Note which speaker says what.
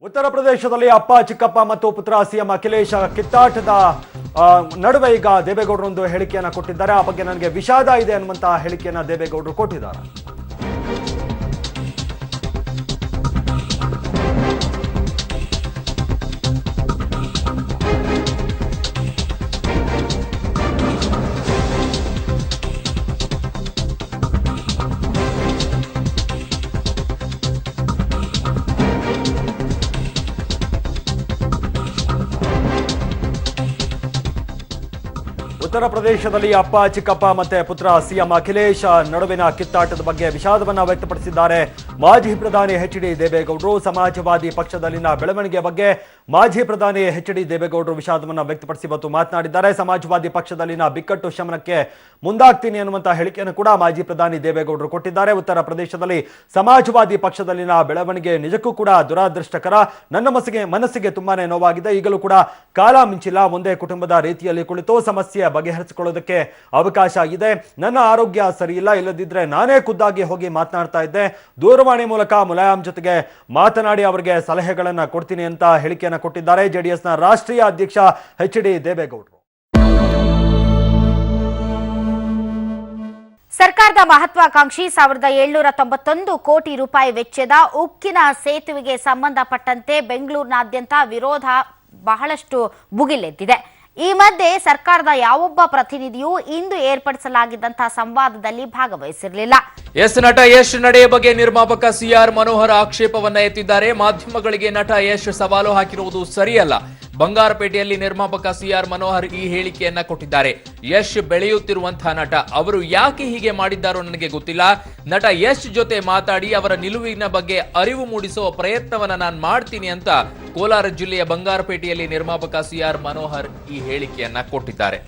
Speaker 1: ಉತ್ತರ ಪ್ರದೇಶದಲ್ಲಿ ಅಪ್ಪ ಚಿಕ್ಕಪ್ಪ ಮತ್ತು ಪುತ್ರ ಸಿಎಂ ಅಖಿಲೇಶ್ ಕಿತ್ತಾಟದ ನಡುವೆ ಈಗ ದೇವೇಗೌಡರು ಒಂದು ಹೇಳಿಕೆಯನ್ನ ಕೊಟ್ಟಿದ್ದಾರೆ. ಆ ಬಗ್ಗೆ ನನಗೆ ವಿಷಾದ ಇದೆ ಅನ್ನುವಂತ ಹೇಳಿಕೆಯನ್ನ ದೇವೇಗೌಡರು ಕೊಟ್ಟಿದ್ದಾರೆ. ಉತ್ತರ ಪ್ರದೇಶದಲ್ಲಿ ಅಪ್ಪ ಚಿಕ್ಕಪ್ಪ ಮತ್ತೆ ಪುತ್ರ ಸಿಎಂ ಅಖಿಲೇಶ್ ನಡುವಿನ ಕಿತ್ತಾಟದ ಬಗ್ಗೆ ವಿಷಾದವನ್ನ ವ್ಯಕ್ತಪಡಿಸಿದ್ದಾರೆ. ಮಾಜಿ ಪ್ರಧಾನಿ ಎಚ್.ಡಿ. ದೇವೇಗೌಡರು ಸಮಾಜವಾದಿ ಪಕ್ಷದಲ್ಲಿನ ಬೆಳವಣಿಗೆ ಬಗ್ಗೆ ಮಾಜಿ ಪ್ರಧಾನಿ ಎಚ್.ಡಿ. ದೇವೇಗೌಡರು ವಿಷಾದವನ್ನ ವ್ಯಕ್ತಪಡಿಸಿ ಇವತ್ತು ಮಾತನಾಡಿದ್ದಾರೆ. ಸಮಾಜವಾದಿ ಪಕ್ಷದಲ್ಲಿನ ಬಿಕ್ಕಟ್ಟು ಶಮನಕ್ಕೆ ಮುಂದಾಗ್ತೀನಿ ಅನ್ನುವಂತ ಹೇಳಿಕೆಯನ್ನು ಕೂಡ ಮಾಜಿ ಪ್ರಧಾನಿ ದೇವೇಗೌಡರು ಕೊಟ್ಟಿದ್ದಾರೆ. ಉತ್ತರ ಪ್ರದೇಶದಲ್ಲಿ ಸಮಾಜವಾದಿ ಪಕ್ಷದಲ್ಲಿನ ಬೆಳವಣಿಗೆ ನಿಜಕ್ಕೂ ಕೂಡ ದುರಾದೃಷ್ಟಕರ. ನನ್ನ ಮನಸ್ಸಿಗೆ ತುಂಬಾನೇ ನೋವಾಗಿದೆ. ಈಗಲೂ ಕೂಡ ಕಾಲ ಮಿಂಚಿಲ್ಲ. ಒಂದೇ ಕುಟುಂಬದ ರೀತಿಯಲ್ಲಿ ಕುಳಿತು ಸಮಸ್ಯೆ ಬಗೆಹರಿಸಿಕೊಳ್ಳೋದಕ್ಕೆ ಅವಕಾಶ ಇದೆ. ನನ್ನ ಆರೋಗ್ಯ ಸರಿ ಇಲ್ಲ, ಇಲ್ಲದಿದ್ರೆ ನಾನೇ ಖುದ್ದಾಗಿ ಹೋಗಿ ಮಾತನಾಡ್ತಾ ಇದ್ದೆ. ದೂರವಾಣಿ ಮೂಲಕ ಮುಲಾಯಂ ಜೊತೆಗೆ ಮಾತನಾಡಿ ಅವರಿಗೆ ಸಲಹೆಗಳನ್ನ ಕೊಡ್ತೀನಿ ಅಂತ ಹೇಳಿಕೆಯನ್ನ ಕೊಟ್ಟಿದ್ದಾರೆ ಜೆಡಿಎಸ್ನ ರಾಷ್ಟ್ರೀಯ ಅಧ್ಯಕ್ಷ ಎಚ್.ಡಿ. ದೇವೇಗೌಡರು.
Speaker 2: ಸರ್ಕಾರದ ಮಹತ್ವಾಕಾಂಕ್ಷಿ 1791 ಕೋಟಿ ರೂಪಾಯಿ ವೆಚ್ಚದ ಉಕ್ಕಿನ ಸೇತುವೆಗೆ ಸಂಬಂಧಪಟ್ಟಂತೆ ಬೆಂಗಳೂರಿನಾದ್ಯಂತ ವಿರೋಧ ಬಹಳಷ್ಟು ಭುಗಿಲೆದ್ದಿದೆ. ಈ ಮಧ್ಯೆ ಸರ್ಕಾರದ ಯಾವೊಬ್ಬ ಪ್ರತಿನಿಧಿಯೂ ಇಂದು ಏರ್ಪಡಿಸಲಾಗಿದ್ದಂತಹ ಸಂವಾದದಲ್ಲಿ ಭಾಗವಹಿಸಿರಲಿಲ್ಲ.
Speaker 3: ನಟ ಯಶ್ ನಡೆಯ ಬಗ್ಗೆ ನಿರ್ಮಾಪಕ ಸಿಆರ್ ಮನೋಹರ್ ಆಕ್ಷೇಪವನ್ನ ಎತ್ತಿದ್ದಾರೆ. ಮಾಧ್ಯಮಗಳಿಗೆ ನಟ ಯಶ್ ಸವಾಲು ಹಾಕಿರುವುದು ಸರಿಯಲ್ಲ. ಬಂಗಾರಪೇಟೆಯಲ್ಲಿ ನಿರ್ಮಾಪಕ ಸಿಆರ್ ಮನೋಹರ್ ಈ ಹೇಳಿಕೆಯನ್ನ ಕೊಟ್ಟಿದ್ದಾರೆ. ಯಶ್ ಬೆಳೆಯುತ್ತಿರುವಂತಹ ನಟ, ಅವರು ಯಾಕೆ ಹೀಗೆ ಮಾಡಿದ್ದಾರೋ ನನಗೆ ಗೊತ್ತಿಲ್ಲ. ನಟ ಯಶ್ ಜೊತೆ ಮಾತಾಡಿ ಅವರ ನಿಲುವಿನ ಬಗ್ಗೆ ಅರಿವು ಮೂಡಿಸುವ ಪ್ರಯತ್ನವನ್ನ ನಾನು ಮಾಡ್ತೀನಿ ಅಂತ ಕೋಲಾರ ಜಿಲ್ಲೆಯ ಬಂಗಾರಪೇಟೆಯಲ್ಲಿ ನಿರ್ಮಾಪಕ ಸಿಆರ್ ಮನೋಹರ್ ಈ ಹೇಳಿಕೆಯನ್ನ ಕೊಟ್ಟಿದ್ದಾರೆ.